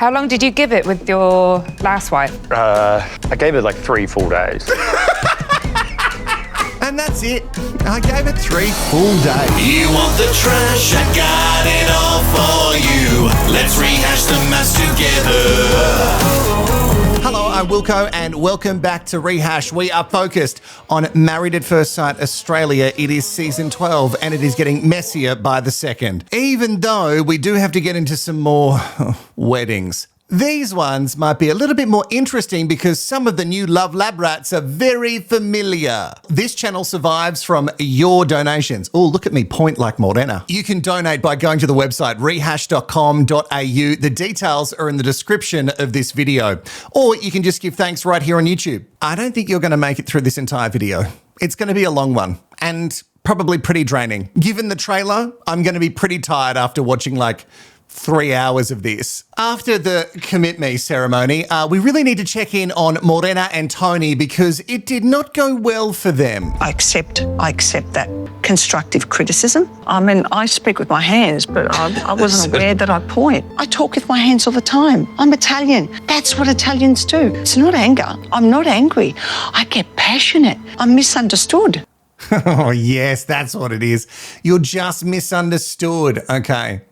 How long did you give it with your last wife? I gave it like 3 full days. And that's it. I gave it 3 full days. You want the trash? I got it all for you. Let's rehash the mess together. Hello, I'm Wilko and welcome back to Rehash. We are focused on Married at First Sight Australia. It is season 12 and it is getting messier by the second. Even though we do have to get into some more weddings. These ones might be a little bit more interesting because some of the new Love Lab rats are very familiar. This channel survives from your donations. Oh, look at me point like Morena. You can donate by going to the website rehashed.com.au. The details are in the description of this video. Or you can just give thanks right here on YouTube. I don't think you're going to make it through this entire video. It's going to be a long one and probably pretty draining. Given the trailer, I'm going to be pretty tired after watching like 3 hours of this. After the commit me ceremony, we really need to check in on Morena and Tony because it did not go well for them. I accept that constructive criticism. I mean, I speak with my hands, but I wasn't aware that I point. I talk with my hands all the time. I'm Italian. That's what Italians do. It's not anger. I'm not angry. I get passionate. I'm misunderstood. Oh, yes, that's what it is. You're just misunderstood. Okay.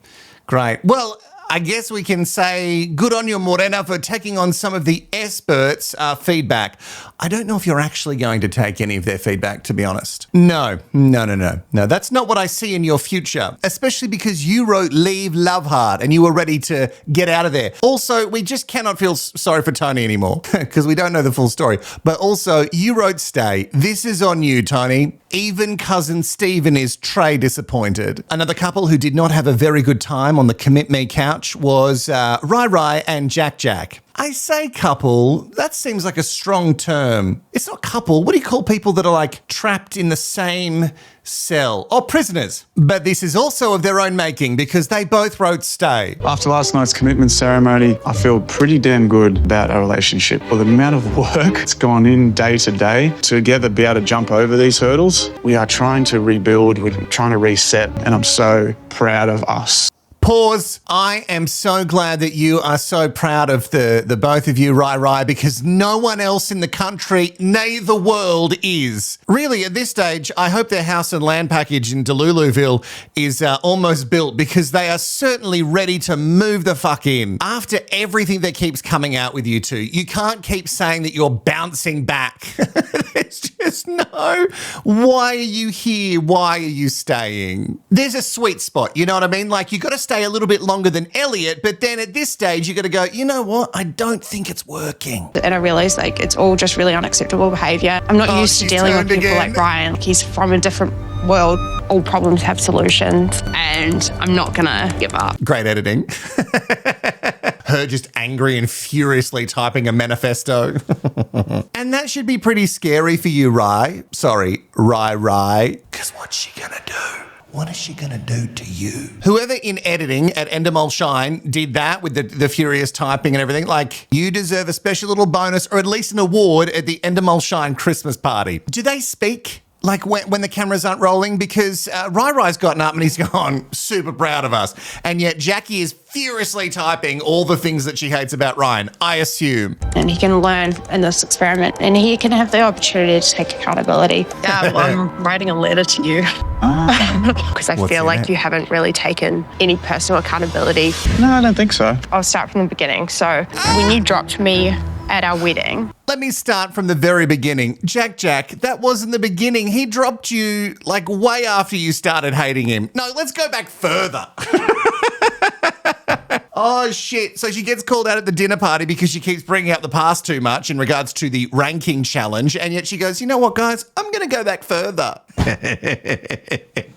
Great. Well, I guess we can say good on you, Morena, for taking on some of the experts' feedback. I don't know if you're actually going to take any of their feedback, to be honest. No, that's not what I see in your future, especially because you wrote Leave Love Hard and you were ready to get out of there. Also, we just cannot feel sorry for Tony anymore because we don't know the full story. But also, you wrote Stay. This is on you, Tony. Even cousin Stephen is tray disappointed. Another couple who did not have a very good time on the Commit Me couch was Rai and Jack. I say couple, that seems like a strong term. It's not couple. What do you call people that are like trapped in the same cell? Oh, prisoners. But this is also of their own making because they both wrote Stay. After last night's commitment ceremony, I feel pretty damn good about our relationship. Well, the amount of work that's gone in day to day to together be able to jump over these hurdles, we are trying to rebuild, we're trying to reset, and I'm so proud of us. Pause. I am so glad that you are so proud of the both of you, Rai, because no one else in the country, nay the world, is. Really, at this stage, I hope their house and land package in Deluluville is almost built because they are certainly ready to move the fuck in. After everything that keeps coming out with you two, you can't keep saying that you're bouncing back. There's just no. Why are you here? Why are you staying? There's a sweet spot, you know what I mean? Like, you got to stay a little bit longer than Eliot, but then at this stage you got to go, you know what? I don't think it's working. And I realised like it's all just really unacceptable behaviour. I'm not used to dealing with people like Brian. He's from a different world. All problems have solutions and I'm not going to give up. Great editing. Her just angry and furiously typing a manifesto. And that should be pretty scary for you, Rai. Sorry, Rai. Because what's she going to do? What is she going to do to you? Whoever in editing at Endometriosis did that with the furious typing and everything, like, you deserve a special little bonus or at least an award at the Endometriosis Christmas party. Do they speak? Like when the cameras aren't rolling? Because Rai's gotten up and he's gone super proud of us. And yet Jacqui is furiously typing all the things that she hates about Ryan, I assume. And he can learn in this experiment and he can have the opportunity to take accountability. I'm writing a letter to you. Because I feel like you haven't really taken any personal accountability. No, I don't think so. I'll start from the beginning. So when you dropped me at our wedding. Let me start from the very beginning. Jack, that wasn't the beginning. He dropped you like way after you started hating him. No, let's go back further. Oh, shit. So she gets called out at the dinner party because she keeps bringing up the past too much in regards to the ranking challenge. And yet she goes, you know what, guys? I'm going to go back further.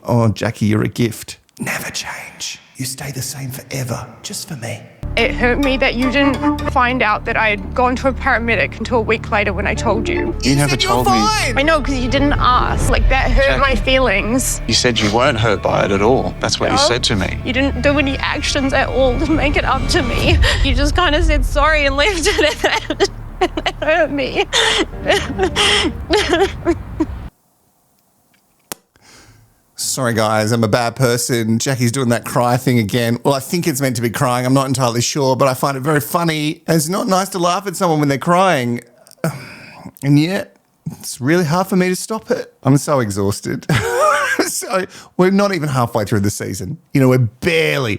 Oh, Jacqui, you're a gift. Never change. You stay the same forever, just for me. It hurt me that you didn't find out that I had gone to a paramedic until a week later when I told you. You never told me. I know, because you didn't ask. Like, that hurt my feelings. You said you weren't hurt by it at all. That's what you said to me. You didn't do any actions at all to make it up to me. You just kind of said sorry and left it at that. It hurt me. sorry guys, I'm a bad person. Jacqui's doing that cry thing again. Well, I think it's meant to be crying. I'm not entirely sure, but I find it very funny. And it's not nice to laugh at someone when they're crying. And yet, it's really hard for me to stop it. I'm so exhausted. So we're not even halfway through the season. You know, we're barely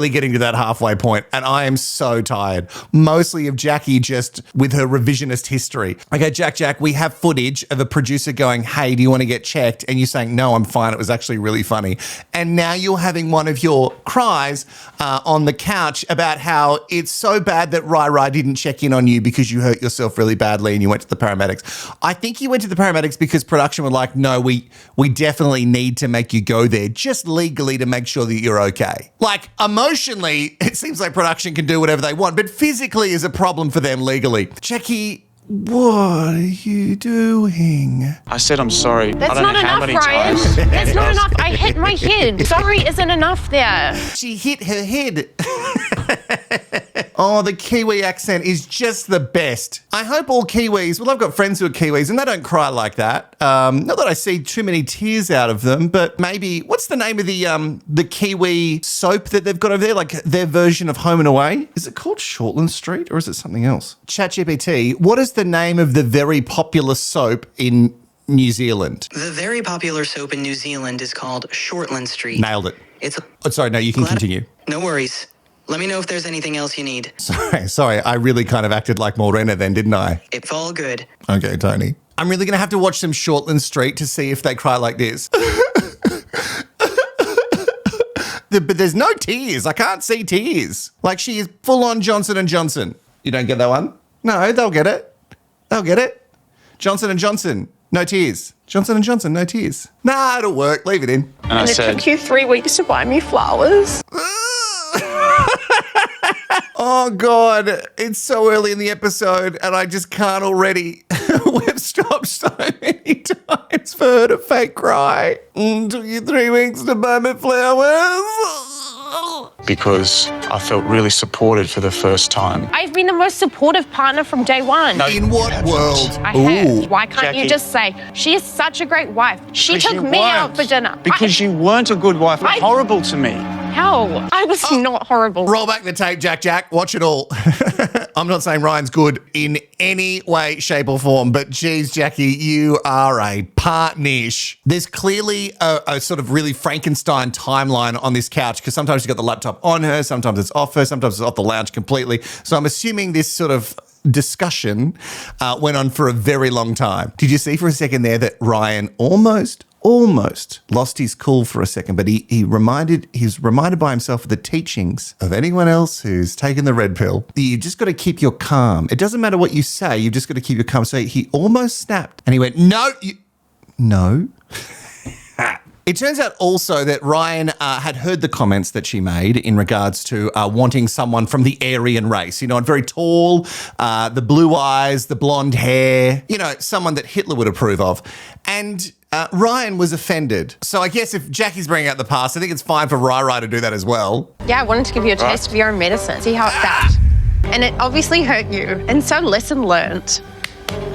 getting to that halfway point, and I am so tired. Mostly of Jacqui just with her revisionist history. Okay, Jack, we have footage of a producer going, hey, do you want to get checked? And you're saying, no, I'm fine. It was actually really funny. And now you're having one of your cries on the couch about how it's so bad that Rai didn't check in on you because you hurt yourself really badly and you went to the paramedics. I think you went to the paramedics because production were like, no, we definitely need to make you go there just legally to make sure that you're okay. Like emotionally, it seems like production can do whatever they want, but physically is a problem for them legally. Jacqui, what are you doing? I said I'm sorry. That's I don't not know how enough, many Ryan. times. That's not enough. I hit my head. Sorry isn't enough there. She hit her head. Oh, the Kiwi accent is just the best. I hope all Kiwis, well, I've got friends who are Kiwis and they don't cry like that. Not that I see too many tears out of them, but maybe, what's the name of the Kiwi soap that they've got over there? Like their version of Home and Away? Is it called Shortland Street or is it something else? ChatGPT, what is the name of the very popular soap in New Zealand? The very popular soap in New Zealand is called Shortland Street. Nailed it. It's Oh, sorry, no, you can continue. No worries. Let me know if there's anything else you need. Sorry, I really kind of acted like Morena then, didn't I? It's all good. Okay, Tony. I'm really going to have to watch some Shortland Street to see if they cry like this. But there's no tears. I can't see tears. Like she is full on Johnson & Johnson. You don't get that one? No, they'll get it. They'll get it. Johnson & Johnson, no tears. Johnson & Johnson, no tears. Nah, it'll work. Leave it in. And It took you 3 weeks to buy me flowers. Oh, God. It's so early in the episode and I just can't already. We've stopped so many times for her to fake cry. Took you 3 weeks to buy me flowers. because I felt really supported for the first time. I've been the most supportive partner from day one. In what world? I have. Why can't you just say, she is such a great wife. She took me out for dinner. Because you weren't a good wife. You're horrible to me. How? I was not horrible. Roll back the tape, Jack. Watch it all. I'm not saying Ryan's good in any way, shape or form, but geez, Jacqui, you are a partnish. There's clearly a sort of really Frankenstein timeline on this couch because sometimes you've got the laptop on her, sometimes it's off her, sometimes it's off the lounge completely. So I'm assuming this sort of discussion went on for a very long time. Did you see for a second there that Ryan almost lost his cool for a second, but he's reminded by himself of the teachings of anyone else who's taken the red pill. You just got to keep your calm. It doesn't matter what you say. You've just got to keep your calm. So he almost snapped and he went, no. It turns out also that Ryan had heard the comments that she made in regards to wanting someone from the Aryan race, very tall, the blue eyes, the blonde hair, someone that Hitler would approve of. And Ryan was offended. So I guess if Jacqui's bringing out the past, I think it's fine for Rai to do that as well. Yeah, I wanted to give you a taste of your own medicine, see how it felt. And it obviously hurt you. And so lesson learned.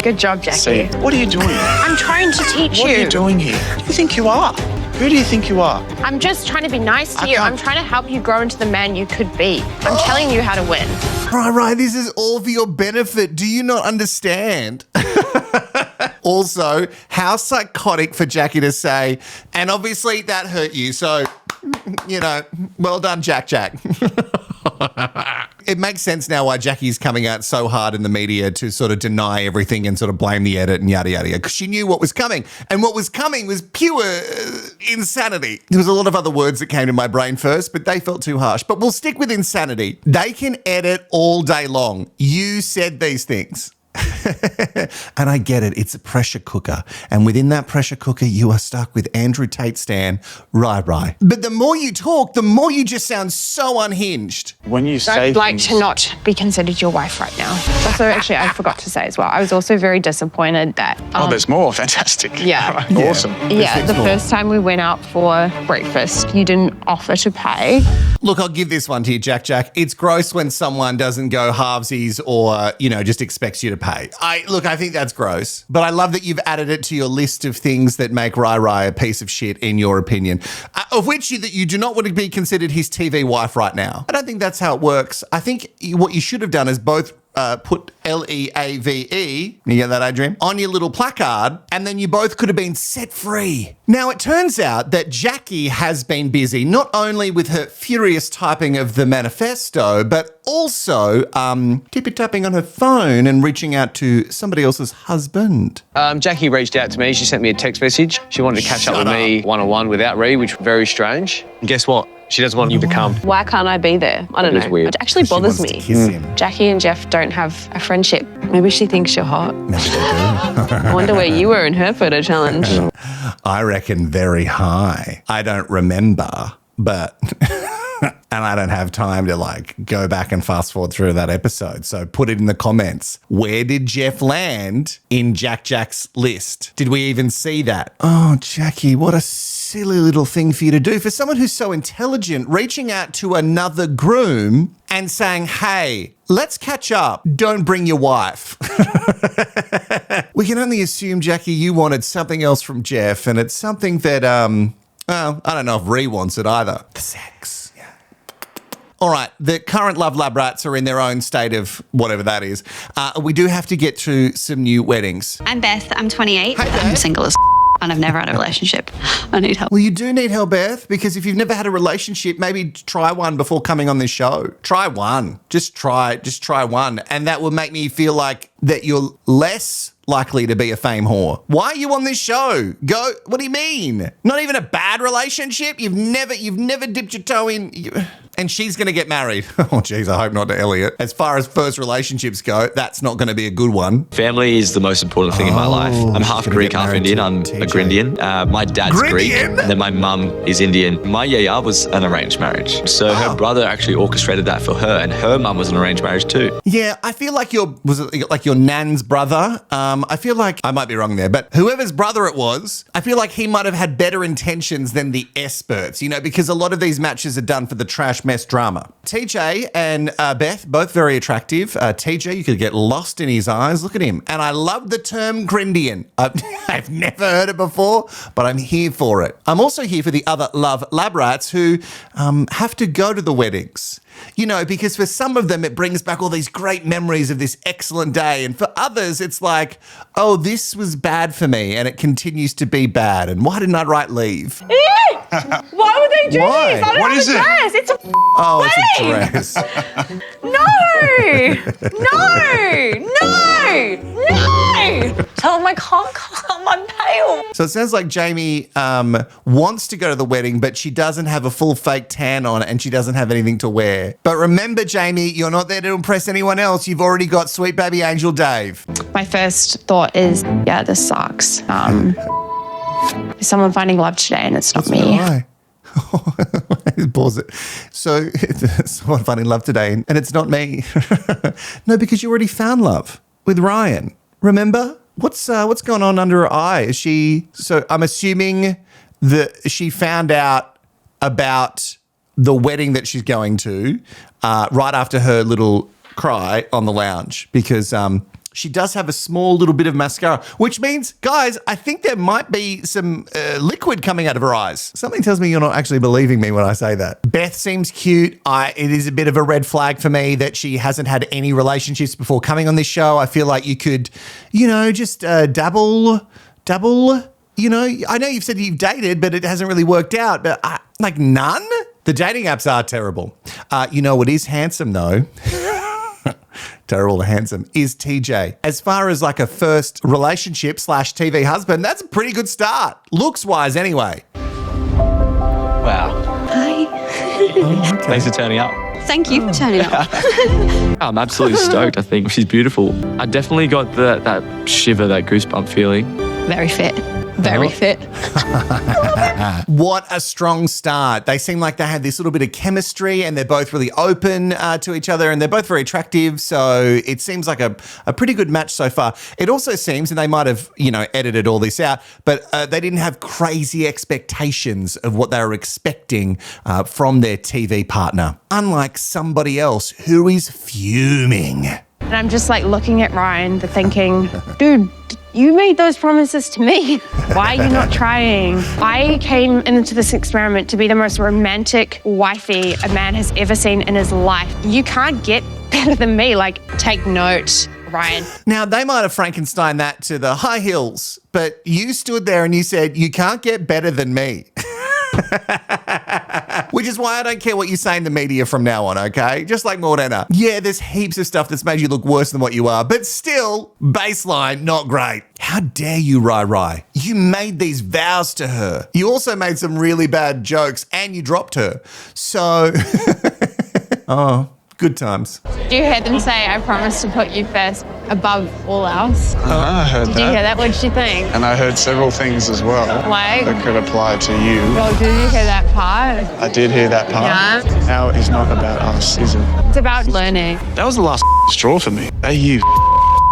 Good job, Jacqui. See, what are you doing? I'm trying to teach you. What are you doing here? Who do you think you are? Who do you think you are? I'm just trying to be nice to you. I'm trying to help you grow into the man you could be. I'm telling you how to win. Rai, this is all for your benefit. Do you not understand? Also, how psychotic for Jacqui to say, and obviously that hurt you. So, well done, Jack. It makes sense now why Jacqui's coming out so hard in the media to sort of deny everything and sort of blame the edit and yada, yada, because she knew what was coming. And what was coming was pure insanity. There was a lot of other words that came to my brain first, but they felt too harsh. But we'll stick with insanity. They can edit all day long. You said these things. And I get it. It's a pressure cooker. And within that pressure cooker, you are stuck with Andrew Tate Stan, Rai. But the more you talk, the more you just sound so unhinged. When you say I'd like to not be considered your wife right now. Also, actually, I forgot to say as well, I was also very disappointed that... there's more. Fantastic. Yeah. Awesome. Yeah, the first time we went out for breakfast, you didn't offer to pay. Look, I'll give this one to you, Jack. It's gross when someone doesn't go halvesies or, just expects you to pay. I think that's gross. But I love that you've added it to your list of things that make Rai a piece of shit, in your opinion, of which you do not want to be considered his TV wife right now. I don't think that's how it works. I think what you should have done is both put LEAVE, you get that, Adrian, on your little placard, and then you both could have been set free. Now, it turns out that Jacqui has been busy not only with her furious typing of the manifesto, but also tippy-tapping on her phone and reaching out to somebody else's husband. Jacqui reached out to me. She sent me a text message. She wanted to catch up with me one-on-one without Ree, which was very strange. And guess what? She doesn't want you to come. Why can't I be there? I don't know. It's weird. It actually bothers me. Jacqui and Jeff don't have a friendship. Maybe she thinks you're hot. I wonder where you were in her photo challenge. I reckon very high. I don't remember, but... and I don't have time to go back and fast forward through that episode. So put it in the comments. Where did Jeff land in Jack's list? Did we even see that? Oh, Jacqui, what a silly little thing for you to do. For someone who's so intelligent, reaching out to another groom and saying, hey, let's catch up. Don't bring your wife. We can only assume, Jacqui, you wanted something else from Jeff, and it's something that, I don't know if Ree wants it either. The sex. All right, the current Love Lab rats are in their own state of whatever that is. We do have to get to some new weddings. I'm Beth. I'm 28. Hey, Beth. I'm single as and I've never had a relationship. I need help. Well, you do need help, Beth, because if you've never had a relationship, maybe try one before coming on this show. Try one. Just try one. And that will make me feel like that you're less likely to be a fame whore. Why are you on this show? Go. What do you mean? Not even a bad relationship? You've never dipped your toe in. And she's going to get married. Oh, geez, I hope not to Eliot. As far as first relationships go, that's not going to be a good one. Family is the most important thing in my life. I'm half Greek, half Indian. I'm a Grindian. My dad's Greek, and then my mum is Indian. My yaya was an arranged marriage. So her brother actually orchestrated that for her, and her mum was an arranged marriage too. Yeah, I feel like was it like your nan's brother? I feel like, I might be wrong there, but whoever's brother it was, I feel like he might have had better intentions than the experts, because a lot of these matches are done for the trash mess drama. Teejay and Beth, both very attractive. Teejay, you could get lost in his eyes. Look at him. And I love the term Grindian. I've never heard it before, but I'm here for it. I'm also here for the other Love Lab rats who have to go to the weddings. Because for some of them, it brings back all these great memories of this excellent day. And for others, it's like, oh, this was bad for me and it continues to be bad. And why didn't I write leave? Why would they do this? I don't have a dress. It's a it's a dress. No! Tell them I can't come. I'm pale. So it sounds like Jamie wants to go to the wedding, but she doesn't have a full fake tan on and she doesn't have anything to wear. But remember, Jamie, you're not there to impress anyone else. You've already got sweet baby angel Dave. My first thought is, yeah, this sucks. Is someone finding love today and it's not me? Pause it. So someone finding love today and it's not me. No, because you already found love with Ryan. Remember? What's going on under her eye? So I'm assuming that she found out about the wedding that she's going to right after her little cry on the lounge, because she does have a small little bit of mascara, which means, guys, I think there might be some liquid coming out of her eyes. Something tells me you're not actually believing me when I say that. Beth seems cute. It is a bit of a red flag for me that she hasn't had any relationships before coming on this show. I feel like you could, just dabble. I know you've said you've dated, but it hasn't really worked out. But none? The dating apps are terrible. What is handsome, though? Terrible to handsome, is Teejay. As far as a first relationship / TV husband, that's a pretty good start. Looks-wise anyway. Wow. Hi. Okay. Thanks for turning up. Thank you for turning up. I'm absolutely stoked. I think she's beautiful. I definitely got that shiver, that goosebump feeling Very fit. Very fit. What a strong start. They seem like they had this little bit of chemistry and they're both really open to each other and they're both very attractive. So it seems like a pretty good match so far. It also seems, and they might have, edited all this out, but they didn't have crazy expectations of what they were expecting from their TV partner. Unlike somebody else who is fuming. And I'm just like looking at Ryan, thinking, dude, you made those promises to me. Why are you not trying? I came into this experiment to be the most romantic wifey a man has ever seen in his life. You can't get better than me. Like, take note, Ryan. Now, they might have Frankenstein that to the high hills, but you stood there and you said, you can't get better than me. Which is why I don't care what you say in the media from now on, okay? Just like Morena. Yeah, there's heaps of stuff that's made you look worse than what you are, but still, baseline, not great. How dare you, Rai? You made these vows to her. You also made some really bad jokes and you dropped her. So, oh, good times. Did you hear them say, I promise to put you first above all else? I heard that. Did you hear that? What did you think? And I heard several things as well Like? that could apply to you. Well, did you hear that part? I did hear that part. Yeah. Now it's not about us, is it? It's about learning. That was the last straw for me. Are you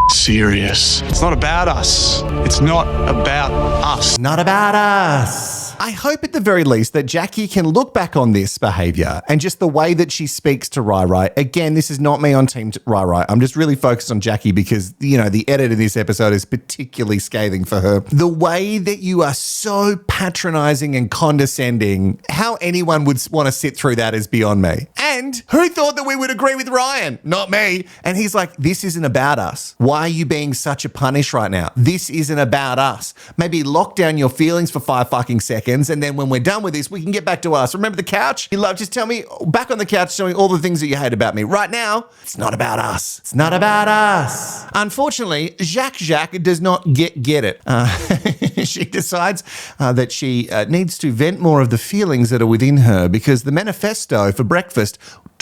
serious? It's not about us. It's not about us. Not about us. I hope at the very least that Jacqui can look back on this behaviour and just the way that she speaks to Rai. Again, this is not me on team Rai. I'm just really focused on Jacqui because, the edit of this episode is particularly scathing for her. The way that you are so patronising and condescending, how anyone would want to sit through that is beyond me. And who thought that we would agree with Ryan? Not me. And he's like, this isn't about us. Why are you being such a punish right now? This isn't about us. Maybe lock down your feelings for 5 fucking seconds. And then when we're done with this, we can get back to us. Remember the couch? You love, just tell me, back on the couch, tell me all the things that you hate about me. Right now, it's not about us. It's not about us. Unfortunately, Jacques does not get it. She decides that she needs to vent more of the feelings that are within her because the manifesto for breakfast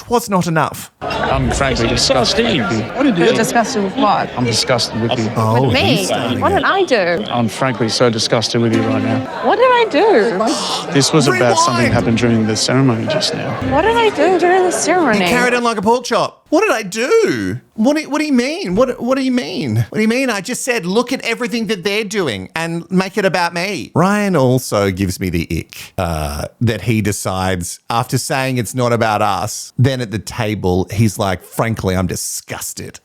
was not enough. I'm frankly disgusted with you. What did you do? You're disgusted with what? I'm disgusted with you. Oh, With me? What did I do? I'm frankly so disgusted with you right now. What did I do? This was about Rewind. something happened during the ceremony just now. What did I do during the ceremony? You carried on like a pork chop. What did I do? What do you mean? What do you mean? What do you mean? I just said, look at everything that they're doing and make it about me. Ryan also gives me the ick that he decides after saying it's not about us, then at the table, he's like, frankly, I'm disgusted.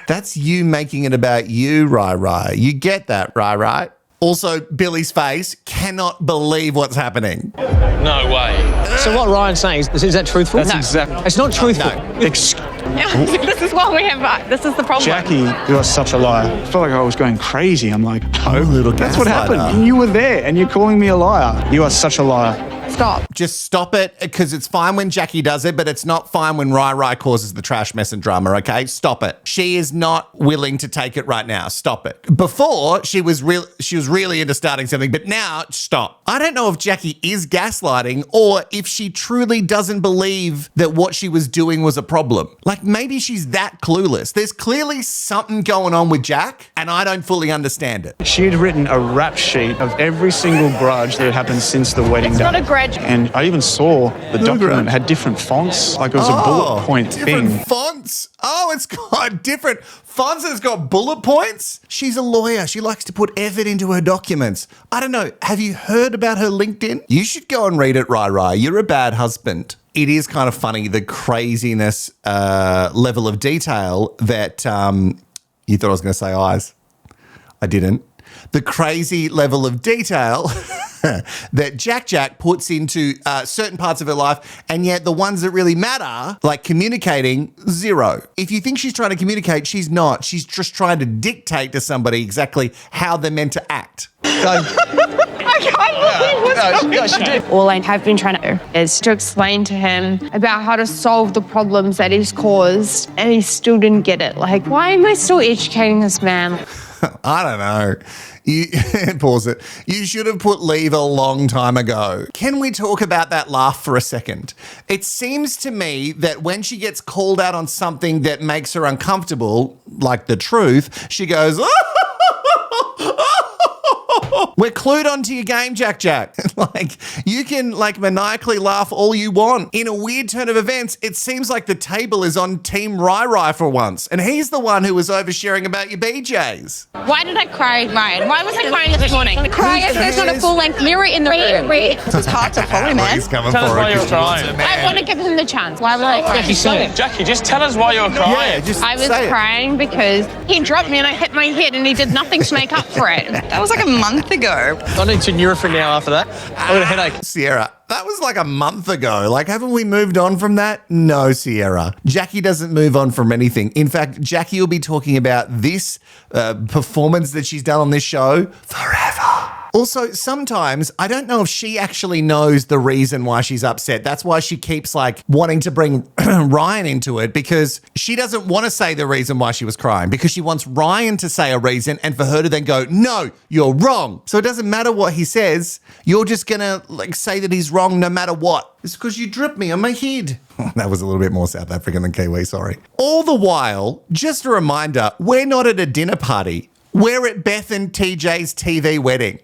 That's you making it about you, Rai. You get that, Rai? Also, Billy's face cannot believe what's happening. No way. So what Ryan's saying is that truthful? That's exactly. It's not truthful. This is what we have. This is the problem. Jacqui, you are such a liar. I felt like I was going crazy. I'm like, no, little that's what gaslighter. happened. You were there and you're calling me a liar. You are such a liar. Stop. Just stop it because it's fine when Jacqui does it, but it's not fine when Rai causes the trash, mess and drama, okay? Stop it. She is not willing to take it right now. Stop it. Before, she was really into starting something, but now, stop. I don't know if Jacqui is gaslighting or if she truly doesn't believe that what she was doing was a problem. Like, maybe she's that clueless. There's clearly something going on with Jack, and I don't fully understand it. She had written a rap sheet of every single grudge that had happened since the wedding day. Not a grudge. And I even saw the document had different fonts, like it was a bullet point different thing. fonts. Oh, it's got different fonts and it's got bullet points. She's a lawyer. She likes to put effort into her documents. I don't know. Have you heard about her LinkedIn? You should go and read it, Rai. You're a bad husband. It is kind of funny, the craziness level of detail that you thought I was going to say eyes. I didn't. The crazy level of detail that Jack puts into certain parts of her life, and yet the ones that really matter, like communicating, zero. If you think she's trying to communicate, she's not. She's just trying to dictate to somebody exactly how they're meant to act. All I have been trying to do is to explain to him about how to solve the problems that he's caused, and he still didn't get it. Like, why am I still educating this man? I don't know. Pause it. You should have put leave a long time ago. Can we talk about that laugh for a second? It seems to me that when she gets called out on something that makes her uncomfortable, like the truth, she goes, We're clued onto your game, Jack. Like, you can like maniacally laugh all you want. In a weird turn of events, it seems like the table is on Team Rai for once, and he's the one who was oversharing about your BJs. Why did I cry, Ryan? Why was I crying this morning? Crying if there's not a full-length mirror in the room. It's hard to follow, man. He's coming Tell us for why it. you're crying. I want to give him the chance. Why would I cry? Jacqui, just tell us why you're crying. Yeah, just I was say it. crying because he dropped me and I hit my head and he did nothing to make up for it. That was like a month ago. I need to Nurofen now after that. I got a headache. Sierra, that was like a month ago. Like, haven't we moved on from that? No, Sierra. Jacqui doesn't move on from anything. In fact, Jacqui will be talking about this performance that she's done on this show forever. Also, sometimes I don't know if she actually knows the reason why she's upset. That's why she keeps like wanting to bring Ryan into it, because she doesn't want to say the reason why she was crying, because she wants Ryan to say a reason and for her to then go, no, you're wrong. So it doesn't matter what he says. You're just going to like say that he's wrong no matter what. It's because you dripped me on my head. That was a little bit more South African than Kiwi, sorry. All the while, just a reminder, we're not at a dinner party. We're at Beth and Teejay's TV wedding.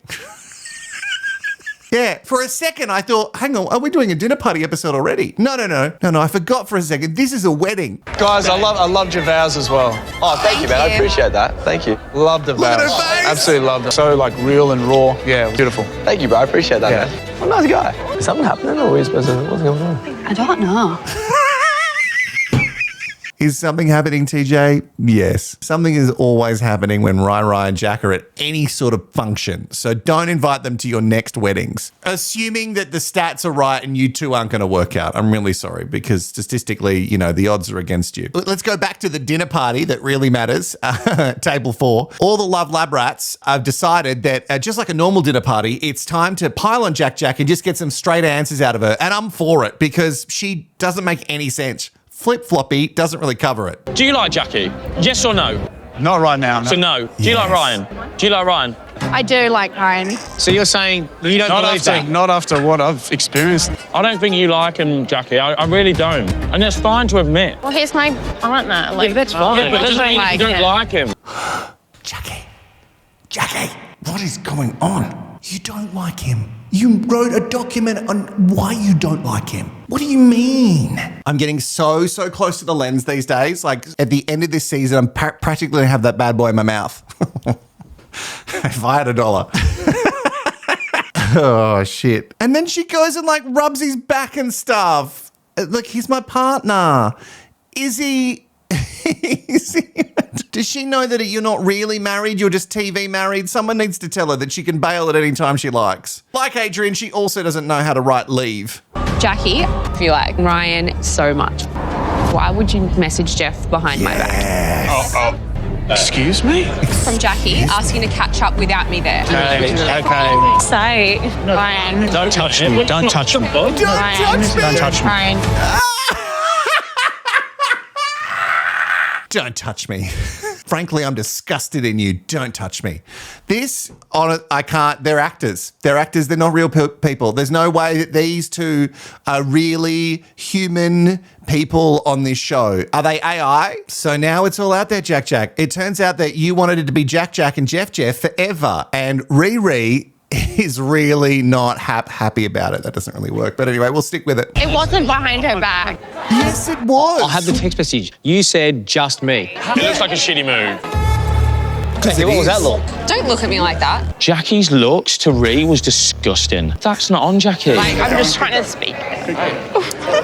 Yeah, for a second I thought, hang on, are we doing a dinner party episode already? No, I forgot for a second. This is a wedding. Guys, I loved your vows as well. Oh, thank you, man. I appreciate that. Thank you. Loved the Look at vows. her face. Absolutely loved it. So like real and raw. Yeah, beautiful. Thank you, bro. I appreciate that, Yeah. man. What a nice guy. Is something happening or are we supposed to, what's going on? I don't know. Is something happening, TJ? Yes. Something is always happening when Rai and Jack are at any sort of function. So don't invite them to your next weddings. Assuming that the stats are right and you two aren't going to work out. I'm really sorry, because statistically, you know, the odds are against you. Let's go back to the dinner party that really matters. Table 4. All the Love Lab rats have decided that just like a normal dinner party, it's time to pile on Jack and just get some straight answers out of her. And I'm for it because she doesn't make any sense. Flip-floppy doesn't really cover it. Do you like Jacqui? Yes or no? Not right now. No. So no. Do you like Ryan? Do you like Ryan? I do like Ryan. So you're saying you don't believe that? Not after what I've experienced. I don't think you like him, Jacqui. I really don't. And it's fine to admit. Well, he's my partner. Like, That's fine. Yeah, but it doesn't mean you don't like him. Jacqui, what is going on? You don't like him. You wrote a document on why you don't like him. What do you mean? I'm getting so close to the lens these days. Like at the end of this season, I'm practically going to have that bad boy in my mouth. If I had $1. Oh, shit. And then she goes and like rubs his back and stuff. Look, he's my partner. Is he... Does she know that you're not really married, you're just TV married? Someone needs to tell her that she can bail at any time she likes. Like Adrian, she also doesn't know how to write leave. Jacqui, I feel like Ryan so much. Why would you message Jeff behind my back? Excuse me? From Jacqui asking to catch up without me there. Okay. Say, Ryan. Don't touch me. Don't touch me. Don't touch me. Don't touch me. Ryan. Don't touch me. Frankly, I'm disgusted in you. Don't touch me. I can't. They're actors. They're not real people. There's no way that these two are really human people on this show. Are they AI? So now it's all out there, Jack. It turns out that you wanted it to be Jack and Jeff forever. And Riri is really not happy about it. That doesn't really work. But anyway, we'll stick with it. It wasn't behind her back. Yes, it was. I'll have the text message. You said just me. It looks like a shitty move. Jacqui, what was that look? Don't look at me like that. Jacqui's looks to Ree was disgusting. That's not on Jacqui. Like, I'm just trying to speak.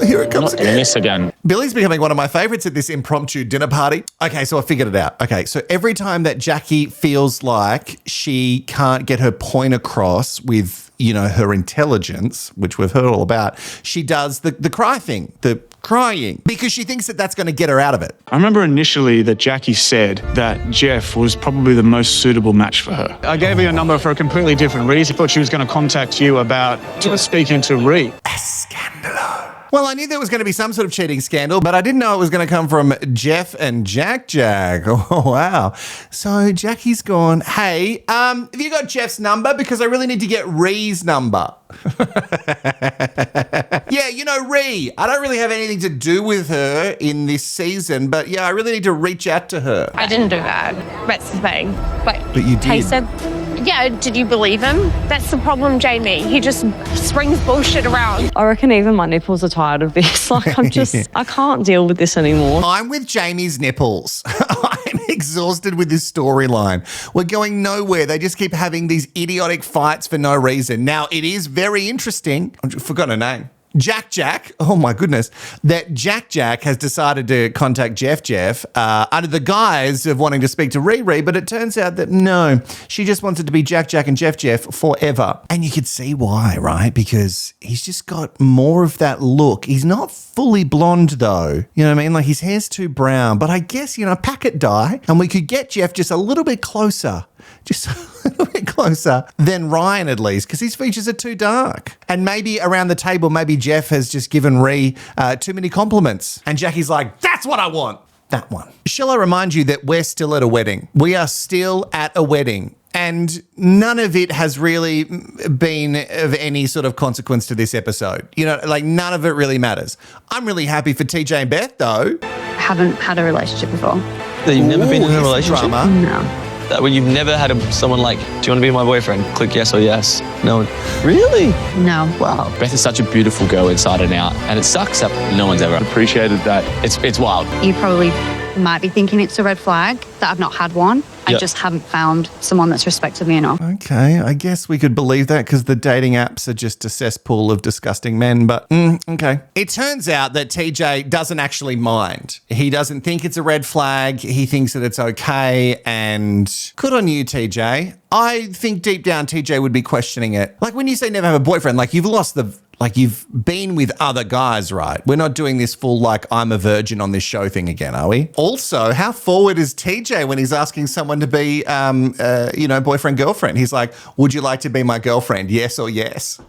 Here it comes Not doing this again. Billy's becoming one of my favorites at this impromptu dinner party. Okay, so I figured it out. Okay, so every time that Jacqui feels like she can't get her point across with, you know, her intelligence, which we've heard all about, she does the cry thing, the crying, because she thinks that that's going to get her out of it. I remember initially that Jacqui said that Jeff was probably the most suitable match for her. I gave her your number for a completely different reason. I thought she was going to contact you about speaking to Ree. Scandalo. Well, I knew there was going to be some sort of cheating scandal, but I didn't know it was going to come from Jeff and Jack. Oh, wow. So Jacqui's gone, hey, have you got Jeff's number? Because I really need to get Ree's number. Yeah, you know, Ree. I don't really have anything to do with her in this season, but yeah, I really need to reach out to her. I didn't do that. That's the thing. But you did. Tay said Yeah, did you believe him? That's the problem, Jamie. He just springs bullshit around. I reckon even my nipples are tired of this. Like, I can't deal with this anymore. I'm with Jamie's nipples. I'm exhausted with this storyline. We're going nowhere. They just keep having these idiotic fights for no reason. Now, it is very interesting. I forgot her name. Jack, oh my goodness, that Jack has decided to contact Jeff under the guise of wanting to speak to Riri, but it turns out that no, she just wants it to be Jack and Jeff forever. And you could see why, right? Because he's just got more of that look. He's not fully blonde though, you know what I mean? Like his hair's too brown, but I guess, packet dye, and we could get Jeff just a little bit closer. Just a little bit closer than Ryan, at least, because his features are too dark. And maybe around the table, maybe Jeff has just given Ree too many compliments. And Jackie's like, that's what I want. That one. Shall I remind you that we're still at a wedding? We are still at a wedding. And none of it has really been of any sort of consequence to this episode. None of it really matters. I'm really happy for Teejay and Beth, though. Haven't had a relationship before. You've never been in a relationship? Drama. No. When you've never had someone like, do you want to be my boyfriend? Click yes or yes. No. Really? No. Wow. Beth is such a beautiful girl inside and out, and it sucks that no one's ever appreciated that. It's wild. You probably might be thinking it's a red flag that I've not had one. I just haven't found someone that's respected me enough. Okay, I guess we could believe that because the dating apps are just a cesspool of disgusting men, but okay. It turns out that Teejay doesn't actually mind. He doesn't think it's a red flag. He thinks that it's okay, and good on you, Teejay. I think deep down Teejay would be questioning it. Like when you say never have a boyfriend, like you've been with other guys, right? We're not doing this full I'm a virgin on this show thing again, are we? Also, how forward is Teejay when he's asking someone to be, boyfriend, girlfriend? He's like, would you like to be my girlfriend? Yes or yes?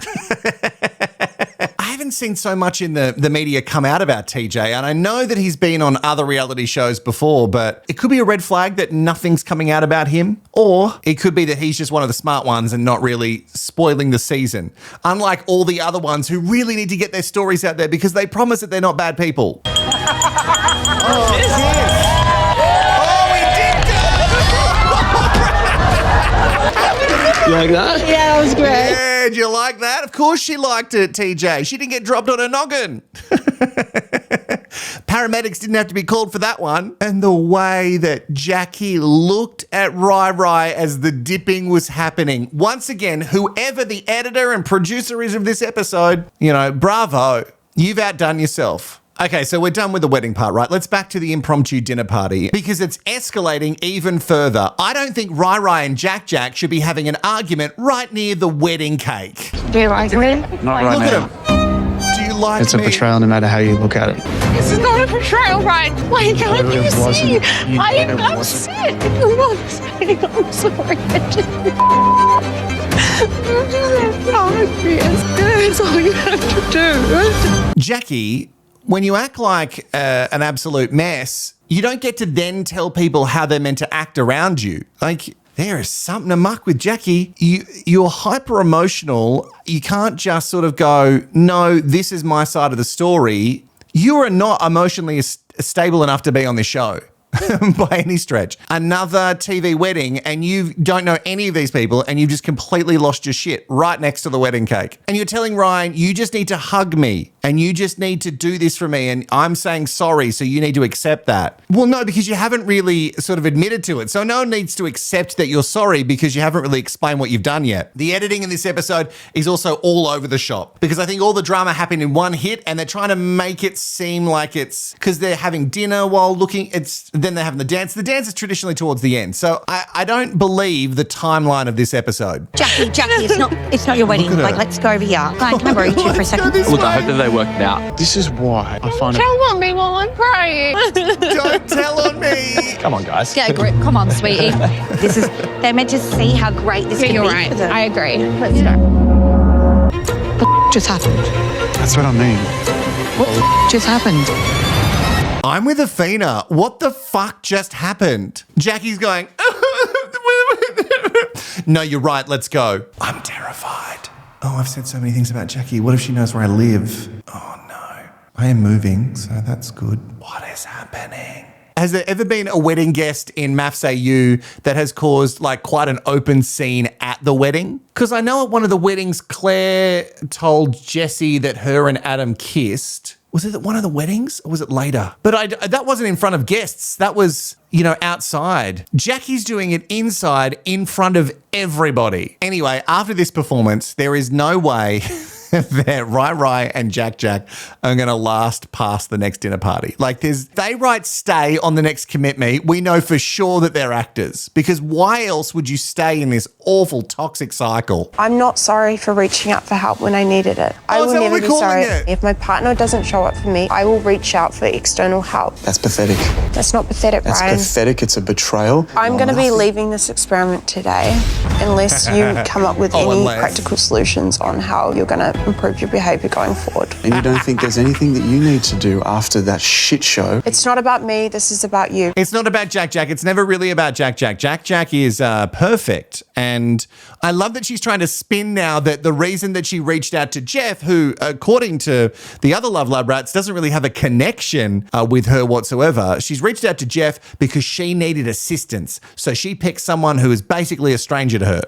I haven't seen so much in the media come out about Teejay, and I know that he's been on other reality shows before, but it could be a red flag that nothing's coming out about him, or it could be that he's just one of the smart ones and not really spoiling the season, unlike all the other ones who really need to get their stories out there because they promise that they're not bad people. You like that? Yeah, that was great. Yeah, do you like that? Of course she liked it, Teejay. She didn't get dropped on her noggin. Paramedics didn't have to be called for that one. And the way that Jacqui looked at Rai as the dipping was happening. Once again, whoever the editor and producer is of this episode, bravo. You've outdone yourself. Okay, so we're done with the wedding part, right? Let's back to the impromptu dinner party because it's escalating even further. I don't think Rai and Jack should be having an argument right near the wedding cake. Do you like me? Not right now. Look at him. Do you like It's a me? betrayal no matter how you look at it. This is not a betrayal, Ryan. Why can't No, you it wasn't. see? You I know it am wasn't. upset. I'm sorry. I'm sorry. That's all you have to do. Jacqui, when you act like an absolute mess, you don't get to then tell people how they're meant to act around you. Like, there is something amuck with Jacqui. You're hyper emotional. You can't just sort of go, no, this is my side of the story. You are not emotionally stable enough to be on this show. By any stretch. Another TV wedding and you don't know any of these people and you've just completely lost your shit right next to the wedding cake. And you're telling Ryan, you just need to hug me and you just need to do this for me and I'm saying sorry, so you need to accept that. Well, no, because you haven't really sort of admitted to it. So no one needs to accept that you're sorry because you haven't really explained what you've done yet. The editing in this episode is also all over the shop because I think all the drama happened in one hit and they're trying to make it seem like it's because they're having dinner while looking, then they're having the dance. The dance is traditionally towards the end. So I don't believe the timeline of this episode. Jacqui, it's not your wedding. Like, let's go over here. Ryan, can I borrow you two for a second? Look, I hope that they worked it out. This is why I find it... Tell on me while I'm crying. Don't tell on me. Come on, guys. Get a grip. Come on, sweetie. They're meant to see how great this can You're be right. for them. I agree. Let's go. What just happened? That's what I mean. What just happened? I'm with Athena. What the fuck just happened? Jacqui's going, no, you're right. Let's go. I'm terrified. Oh, I've said so many things about Jacqui. What if she knows where I live? Oh, no. I am moving, so that's good. What is happening? has there ever been a wedding guest in MAFS AU that has caused like quite an open scene at the wedding? Because I know at one of the weddings, Claire told Jessie that her and Adam kissed. Was it at one of the weddings or was it later? But that wasn't in front of guests. That was, outside. Jacqui's doing it inside in front of everybody. Anyway, after this performance, there is no way that Rai and Jack are going to last past the next dinner party. Like they write stay on the next commit me. We know for sure that they're actors because why else would you stay in this awful toxic cycle? I'm not sorry for reaching out for help when I needed it. I will never be sorry. If my partner doesn't show up for me, I will reach out for external help. That's pathetic. That's not pathetic, That's Ryan. pathetic. It's a betrayal. I'm going to be leaving this experiment today unless you come up with any practical solutions on how you're going to improve your behaviour going forward. And you don't think there's anything that you need to do after that shit show? It's not about me. This is about you. It's not about Jack. It's never really about Jack. Jack is perfect. And I love that she's trying to spin now that the reason that she reached out to Jeff, who, according to the other Love Lab rats, doesn't really have a connection with her whatsoever. She's reached out to Jeff because she needed assistance. So she picked someone who is basically a stranger to her.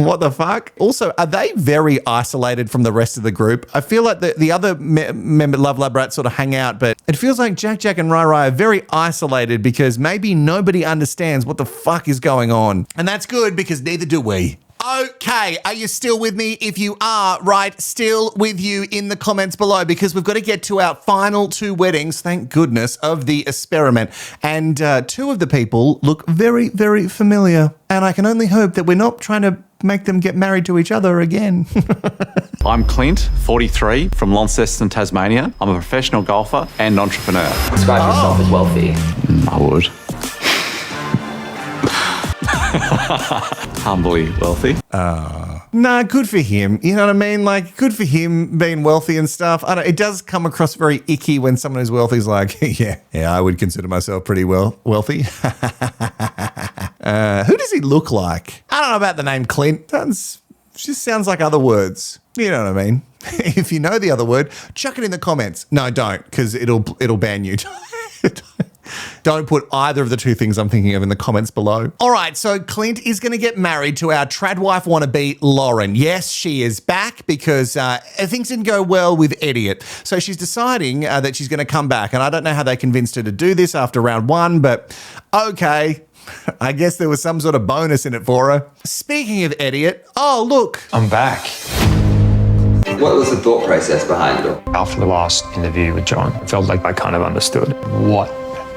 What the fuck? Also, are they very isolated from the rest of the group? I feel like the other member Love Lab rats sort of hang out, but it feels like Jack and Rai are very isolated because maybe nobody understands what the fuck is going on. And that's good because neither do we. Okay, are you still with me? If you are, right, still with you in the comments below because we've got to get to our final 2 weddings, thank goodness, of the experiment. And 2 of the people look very, very familiar. And I can only hope that we're not trying to make them get married to each other again. I'm Clint, 43, from Launceston, Tasmania. I'm a professional golfer and entrepreneur. Describe yourself as wealthy. I would. Humbly wealthy. Nah, good for him. You know what I mean? Like, good for him being wealthy and stuff. I don't. It does come across very icky when someone who's wealthy is like, yeah, I would consider myself pretty wealthy. Who does he look like? I don't know about the name Clint. Just sounds like other words. You know what I mean? If you know the other word, chuck it in the comments. No, don't, because it'll ban you. Don't put either of the 2 things I'm thinking of in the comments below. All right, so Clint is going to get married to our trad wife wannabe, Lauren. Yes, she is back because things didn't go well with Elliot. So she's deciding that she's going to come back. And I don't know how they convinced her to do this after round 1, but okay. I guess there was some sort of bonus in it for her. Speaking of Elliot, oh, look. I'm back. What was the thought process behind it? After the last interview with John, I felt like I kind of understood what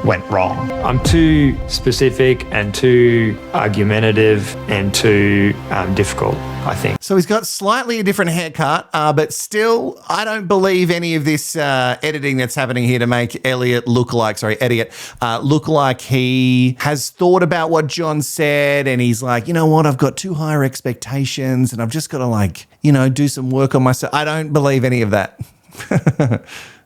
went wrong. I'm too specific and too argumentative and too difficult, I think. So he's got slightly a different haircut, but still, I don't believe any of this editing that's happening here to make Elliot look like he has thought about what John said and he's like, you know what, I've got too higher expectations and I've just got to do some work on myself. I don't believe any of that.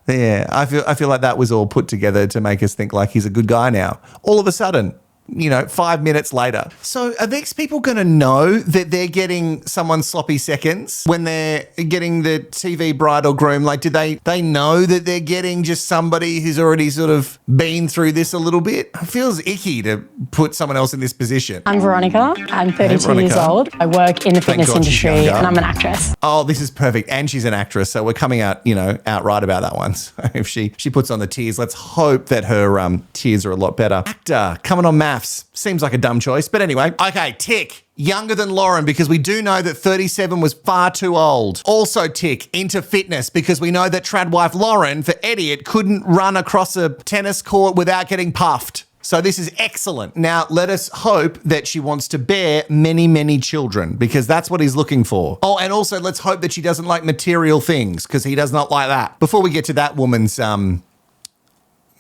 Yeah, I feel like that was all put together to make us think like he's a good guy now. All of a sudden, 5 minutes later. So are these people going to know that they're getting someone's sloppy seconds when they're getting the TV bride or groom? Like, do they know that they're getting just somebody who's already sort of been through this a little bit? It feels icky to put someone else in this position. I'm Veronica. I'm 32 years old. I work in the fitness industry and I'm an actress. Oh, this is perfect. And she's an actress. So we're coming out, out right about that one. So if she puts on the tears, let's hope that her tears are a lot better. Actor coming on MAFS. Seems like a dumb choice. But anyway, okay, tick. Younger than Lauren because we do know that 37 was far too old. Also tick into fitness because we know that trad wife Lauren for Elliot couldn't run across a tennis court without getting puffed. So this is excellent. Now, let us hope that she wants to bear many, many children because that's what he's looking for. Oh, and also let's hope that she doesn't like material things because he does not like that. Before we get to that woman's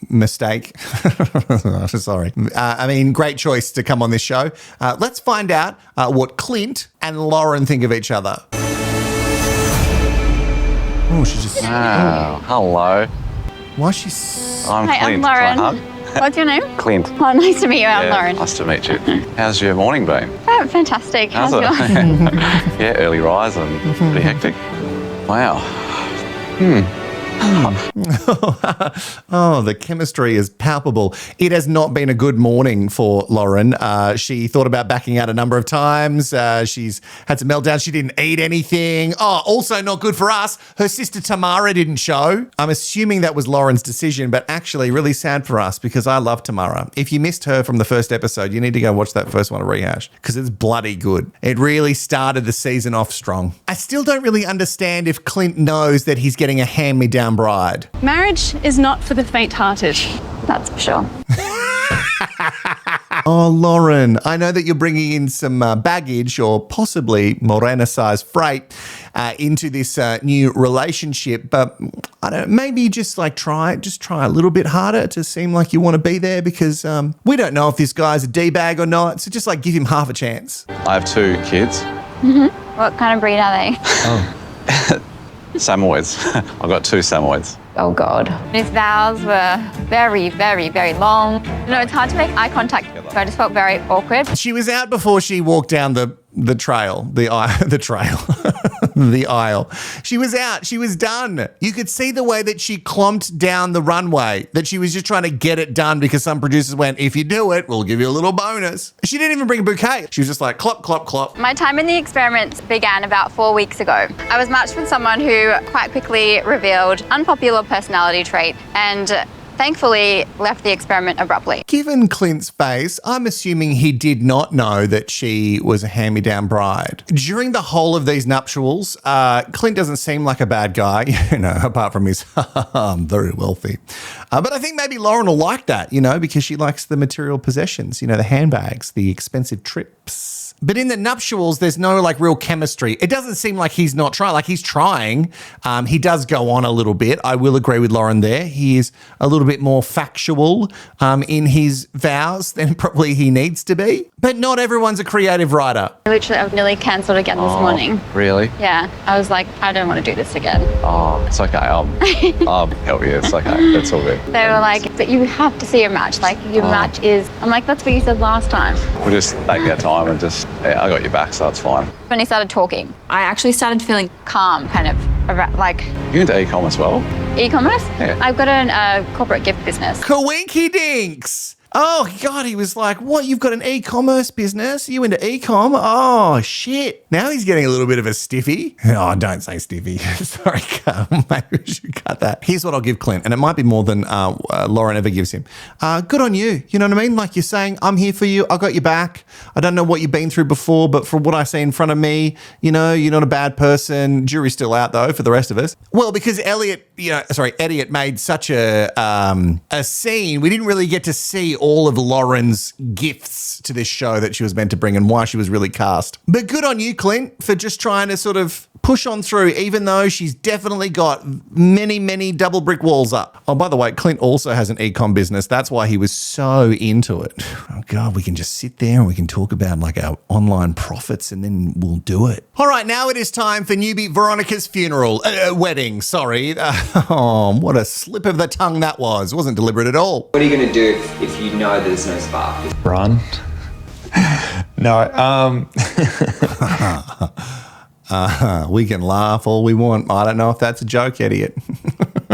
mistake. Sorry. Great choice to come on this show. Let's find out what Clint and Lauren think of each other. Oh, she just... Oh, hello. Why is she... I'm Hi, Clint. I'm Lauren. What's your name? Clint. Oh, nice to meet you. I'm Lauren. Nice to meet you. How's your morning been? Oh, fantastic. How's yours? Yeah, early rise and pretty hectic. Wow. Oh, the chemistry is palpable. It has not been a good morning for Lauren. She thought about backing out a number of times. She's had some meltdowns. She didn't eat anything. Oh, also not good for us. Her sister Tamara didn't show. I'm assuming that was Lauren's decision, but actually really sad for us because I love Tamara. If you missed her from the first episode, you need to go watch that first one of Rehashed because it's bloody good. It really started the season off strong. I still don't really understand if Clint knows that he's getting a hand-me-down bride. Marriage is not for the faint-hearted. That's for sure. Oh, Lauren, I know that you're bringing in some baggage or possibly Morena-sized freight into this new relationship, but I don't know, maybe just try a little bit harder to seem like you want to be there because we don't know if this guy's a D-bag or not, so just give him half a chance. I have 2 kids. Mm-hmm. What kind of breed are they? Oh. Samoyeds. I've got 2 Samoyeds. Oh, God. His vows were very, very, very long. It's hard to make eye contact, so I just felt very awkward. She was out before she walked down the trail, the aisle. She was out. She was done. You could see the way that she clomped down the runway, that she was just trying to get it done because some producers went, if you do it, we'll give you a little bonus. She didn't even bring a bouquet. She was just like, clop, clop, clop. My time in the experiment began about 4 weeks ago. I was matched with someone who quite quickly revealed unpopular personality trait and thankfully left the experiment abruptly. Given Clint's face, I'm assuming he did not know that she was a hand-me-down bride. During the whole of these nuptials, Clint doesn't seem like a bad guy, apart from his, I'm very wealthy. But I think maybe Lauren will like that, because she likes the material possessions, the handbags, the expensive trips. But in the nuptials, there's no real chemistry. It doesn't seem like he's not trying. He's trying. He does go on a little bit. I will agree with Lauren there. He is a little bit more factual in his vows than probably he needs to be. But not everyone's a creative writer. Literally, I was nearly cancelled again this morning. Really? Yeah. I was like, I don't want to do this again. Oh, it's okay. I'll help you. It's okay. That's all good. They were like, but you have to see a match. Your match is... I'm like, that's what you said last time. We'll just take our time and I got your back, so it's fine. When he started talking, I actually started feeling calm, kind of, You into e-com as well? E-commerce? Yeah. I've got a corporate gift business. Coinky dinks! Oh, God, he was like, what, you've got an e-commerce business? Are you into e-com? Oh, shit. Now he's getting a little bit of a stiffy. Oh, don't say stiffy. Sorry, maybe we should cut that. Here's what I'll give Clint, and it might be more than Lauren ever gives him. Good on you. You know what I mean? Like you're saying, I'm here for you. I got your back. I don't know what you've been through before, but from what I see in front of me, you're not a bad person. Jury's still out, though, for the rest of us. Well, because Eliot made such a scene, we didn't really get to see all of Lauren's gifts to this show that she was meant to bring and why she was really cast. But good on you, Clint, for just trying to sort of push on through, even though she's definitely got many, many double brick walls up. Oh, by the way, Clint also has an e-com business. That's why he was so into it. Oh, God, we can just sit there and we can talk about our online profits and then we'll do it. All right, now it is time for newbie Veronica's wedding, sorry. Oh, what a slip of the tongue that was. It wasn't deliberate at all. What are you going to do if you know there's no spark? Run. No, we can laugh all we want. I don't know if that's a joke, Elliot.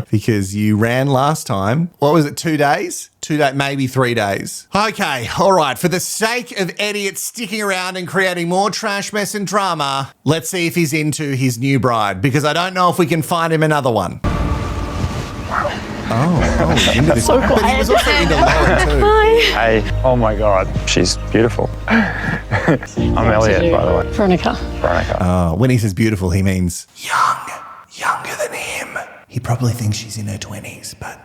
Because you ran last time. What was it, 2 days? Maybe 3 days. Okay, all right. For the sake of Elliot sticking around and creating more trash, mess and drama, let's see if he's into his new bride. Because I don't know if we can find him another one. Oh, he's into this. So but he was also into Lauren too. Hi. hey, oh my God, she's beautiful. I'm Eliot, by the way. Veronica. When he says beautiful, he means younger than him. He probably thinks she's in her 20s, but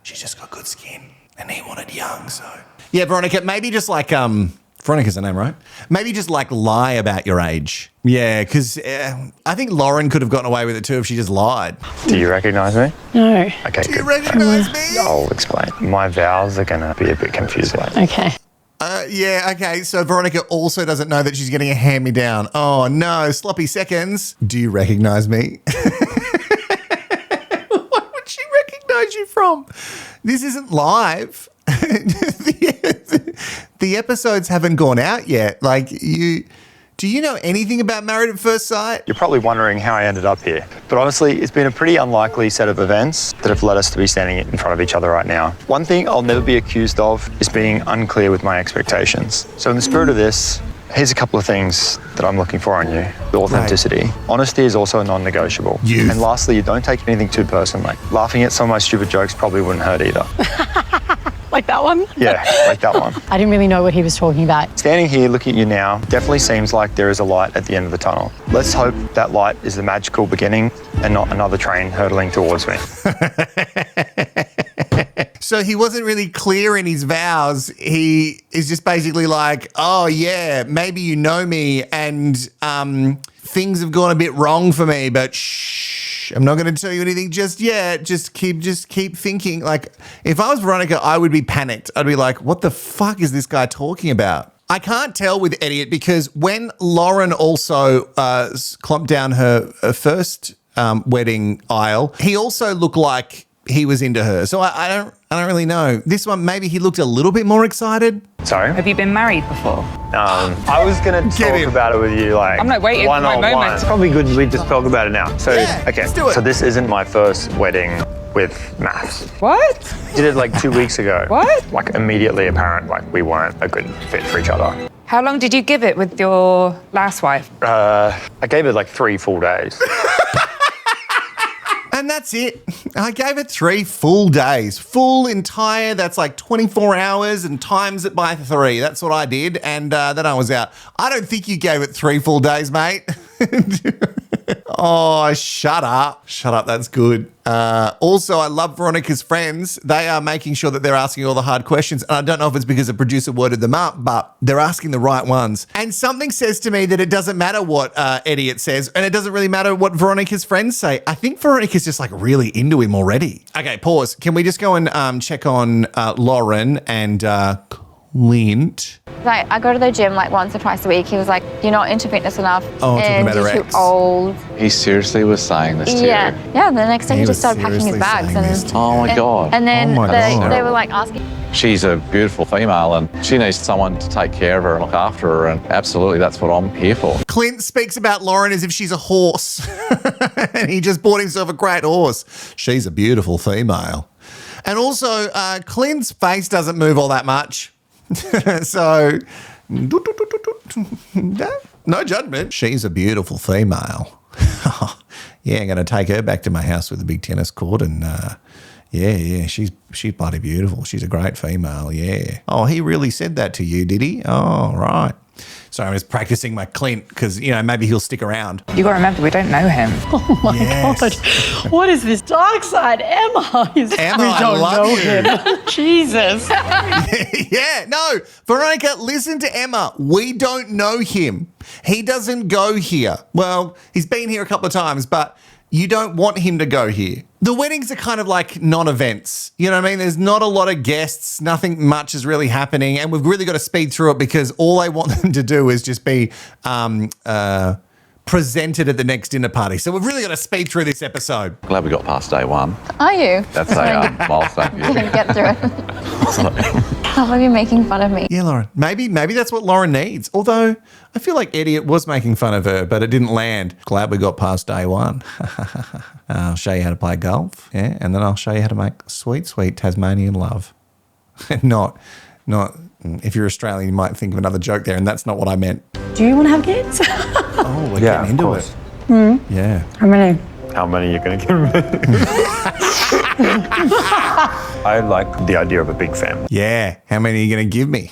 she's just got good skin. And he wanted young, so. Yeah, Veronica, maybe just Veronica's the name, right? Maybe just lie about your age. Yeah, because I think Lauren could have gotten away with it too if she just lied. Do you recognise me? No. Okay, Do you recognise me? I'll explain. My vows are going to be a bit confusing. Okay. Yeah, okay. So Veronica also doesn't know that she's getting a hand-me-down. Oh, no. Sloppy seconds. Do you recognise me? What would she recognise you from? This isn't live. The episodes haven't gone out yet. Do you know anything about Married at First Sight? You're probably wondering how I ended up here. But honestly, it's been a pretty unlikely set of events that have led us to be standing in front of each other right now. One thing I'll never be accused of is being unclear with my expectations. So in the spirit of this, here's a couple of things that I'm looking for on you. The authenticity. Right. Honesty is also a non-negotiable. And lastly, you don't take anything too personally. Laughing at some of my stupid jokes probably wouldn't hurt either. Like that one? Yeah, like that one. I didn't really know what he was talking about. Standing here looking at you now definitely seems like there is a light at the end of the tunnel. Let's hope that light is the magical beginning and not another train hurtling towards me. So he wasn't really clear in his vows. He is just basically like, oh yeah, maybe you know me and things have gone a bit wrong for me, but shh, I'm not going to tell you anything just yet. Just keep thinking. Like, if I was Veronica, I would be panicked. I'd be like, what the fuck is this guy talking about? I can't tell with Eliot because when Lauren also clomped down her first wedding aisle, he also looked like he was into her. So I don't really know. This one, maybe he looked a little bit more excited. Sorry? Have you been married before? I was going to talk about it with you like I'm not waiting for my moment. It's probably good we just talk about it now. So, okay, let's do it. So this isn't my first wedding with MAFS. What? Did it like 2 weeks ago. What? Like immediately apparent like we weren't a good fit for each other. How long did you give it with your last wife? I gave it like 3 full days. And that's it. I gave it 3 full days. Full entire, that's like 24 hours and times it by 3. That's what I did. And then I was out. I don't think you gave it 3 full days, mate. Oh, shut up. Shut up. That's good. Also, I love Veronica's friends. They are making sure that they're asking all the hard questions. And I don't know if it's because the producer worded them up, but they're asking the right ones. And something says to me that it doesn't matter what Eliot says, and it doesn't really matter what Veronica's friends say. I think Veronica's just like really into him already. Okay, pause. Can we just go and check on Lauren and Clint? Like, I go to the gym like once or twice a week. He was like, you're not into fitness enough. Oh, and you're too old. He seriously was saying this to you? Yeah, the next day he just started packing his bags. Oh my God. And then they were like asking. She's a beautiful female and she needs someone to take care of her and look after her, and absolutely that's what I'm here for. Clint speaks about Lauren as if she's a horse and he just bought himself a great horse. She's a beautiful female. And also, Clint's face doesn't move all that much. So, no judgment. She's a beautiful female. Yeah, I'm going to take her back to my house with a big tennis court and yeah, she's bloody beautiful. She's a great female, yeah. Oh, he really said that to you, did he? Oh, right. So I was practicing my Clint because, you know, maybe he'll stick around. You got to remember, we don't know him. Oh my God. What is this dark side? Emma. Emma, I love you. Him. Jesus. Yeah, no. Veronica, listen to Emma. We don't know him. He doesn't go here. Well, he's been here a couple of times, but you don't want him to go here. The weddings are kind of like non-events. You know what I mean? There's not a lot of guests. Nothing much is really happening. And we've really got to speed through it because all I want them to do is just be presented at the next dinner party. So we've really got to speed through this episode. Glad we got past day 1. Are you? That's a milestone. Couldn't get through it. How are you making fun of me? Yeah, Lauren. Maybe that's what Lauren needs. Although I feel like Eliot was making fun of her, but it didn't land. Glad we got past day 1. I'll show you how to play golf. Yeah, and then I'll show you how to make sweet, sweet Tasmanian love. not. If you're Australian, you might think of another joke there, and that's not what I meant. Do you want to have kids? Oh, we're getting into it. Yeah. How many? How many are you going to give me? I like the idea of a big family. Yeah. How many are you going to give me?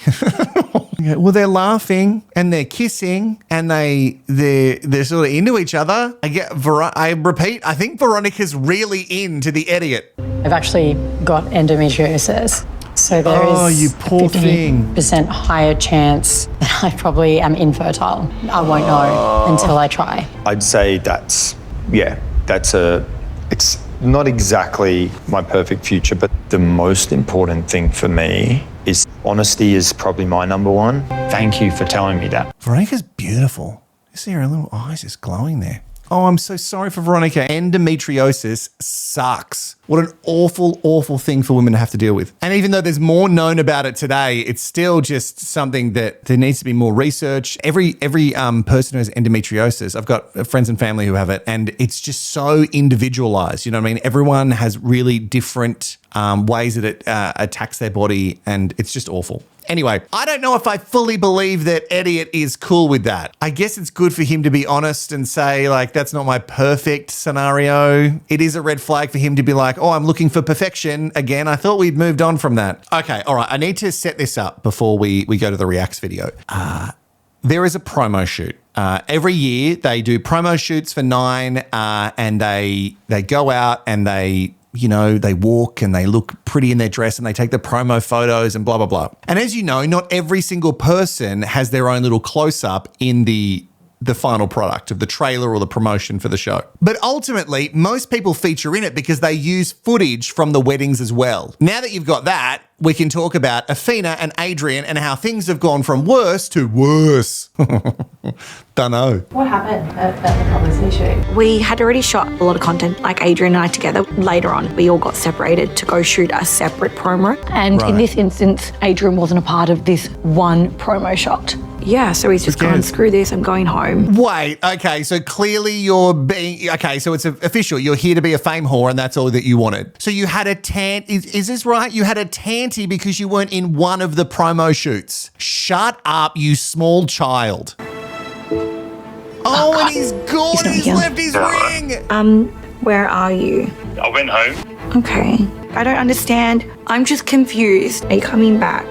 Well, they're laughing and they're kissing and they're sort of into each other. I repeat, I think Veronica's really into the Eliot. I've actually got endometriosis. So there is you poor thing. 50% higher chance that I probably am infertile. I won't know until I try. I'd say it's not exactly my perfect future, but the most important thing for me is honesty is probably my number one. Thank you for telling me that. Veronica's beautiful. You see her little eyes just glowing there. Oh, I'm so sorry for Veronica. Endometriosis sucks. What an awful, awful thing for women to have to deal with. And even though there's more known about it today, it's still just something that there needs to be more research. Every person who has endometriosis, I've got friends and family who have it, and it's just so individualized. You know what I mean? Everyone has really different ways that it attacks their body, and it's just awful. Anyway, I don't know if I fully believe that Elliot is cool with that. I guess it's good for him to be honest and say, like, that's not my perfect scenario. It is a red flag for him to be like, oh, I'm looking for perfection again. I thought we'd moved on from that. Okay, all right. I need to set this up before we go to the Reacts video. There is a promo shoot. Every year they do promo shoots for Nine, and they go out and they walk and they look pretty in their dress and they take the promo photos and blah, blah, blah. And as you know, not every single person has their own little close-up in the final product of the trailer or the promotion for the show. But ultimately, most people feature in it because they use footage from the weddings as well. Now that you've got that, we can talk about Awhina and Adrian and how things have gone from worse to worse. Don't know. What happened at the publicity shoot? We had already shot a lot of content, like Adrian and I together. Later on, we all got separated to go shoot a separate promo. And in this instance, Adrian wasn't a part of this one promo shot. Yeah, so he's just gone, screw this, I'm going home. Wait, okay, so clearly you're being, okay, so it's official. You're here to be a fame whore and that's all that you wanted. So you had a is this right? You had a tanty because you weren't in one of the promo shoots. Shut up, you small child. Oh, and he's gone, he's left his ring. Where are you? I went home. Okay, I don't understand. I'm just confused. Are you coming back?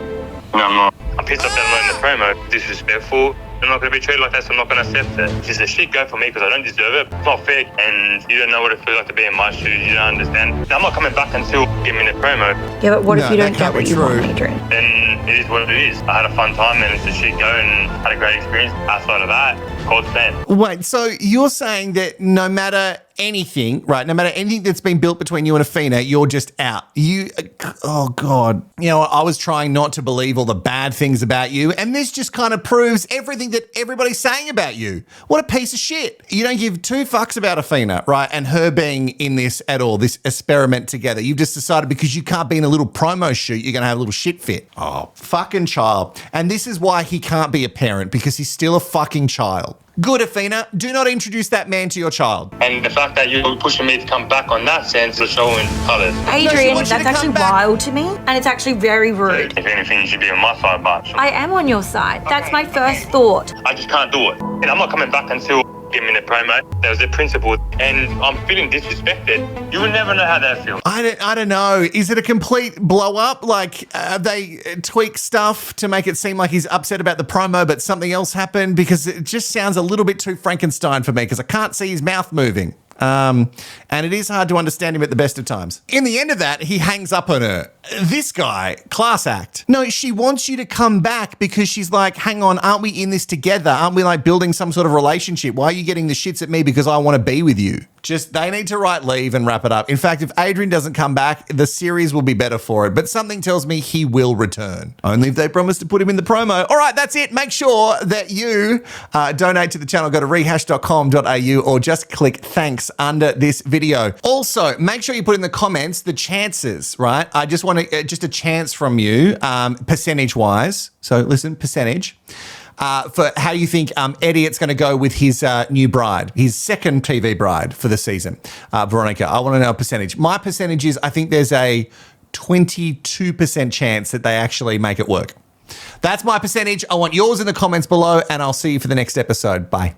No, I'm not. I'm pissed off that I'm not in the promo. Disrespectful. I'm not going to be treated like that, so I'm not going to accept it. It's a shit go for me because I don't deserve it. It's not fair, and you don't know what it feels like to be in my shoes. You don't understand. I'm not coming back until you give me the promo. Yeah, but what if you don't get what you want, Adrian? Then it is what it is. I had a fun time and it's a shit go and had a great experience. Outside of that, God's plan. Wait, so you're saying that no matter anything, right, no matter anything that's been built between you and Awhina, you're just out. Oh God. You know, I was trying not to believe all the bad things about you, and this just kind of proves everything that everybody's saying about you. What a piece of shit. You don't give two fucks about Awhina, right, and her being in this at all, this experiment together. You've just decided because you can't be in a little promo shoot, you're going to have a little shit fit. Oh, fucking child. And this is why he can't be a parent, because he's still a fucking child. Good, Awhina. Do not introduce that man to your child. And the fact that you're pushing me to come back on that sense is showing colours. Adrian, that's actually wild to me, and it's actually very rude. If anything, you should be on my side, but I am on your side. That's my first thought. I just can't do it. And I'm not coming back until give me the promo. There was a principle, and I'm feeling disrespected. You will never know how that feels. I don't know. Is it a complete blow up? Like they tweak stuff to make it seem like he's upset about the promo, but something else happened? Because it just sounds a little bit too Frankenstein for me, because I can't see his mouth moving. And it is hard to understand him at the best of times. In the end of that, he hangs up on her. This guy, class act. No, she wants you to come back because she's like, hang on, aren't we in this together? Aren't we like building some sort of relationship? Why are you getting the shits at me because I want to be with you? Just, they need to write leave and wrap it up. In fact, if Adrian doesn't come back, the series will be better for it. But something tells me he will return. Only if they promise to put him in the promo. All right, that's it. Make sure that you donate to the channel. Go to rehashed.com.au or just click thanks under this video. Also, make sure you put in the comments the chances, right? I just want to, just a chance from you, percentage-wise. So listen, percentage. For how you think Elliot's going to go with his new bride, his second TV bride for the season, Veronica. I want to know a percentage. My percentage is I think there's a 22% chance that they actually make it work. That's my percentage. I want yours in the comments below, and I'll see you for the next episode. Bye.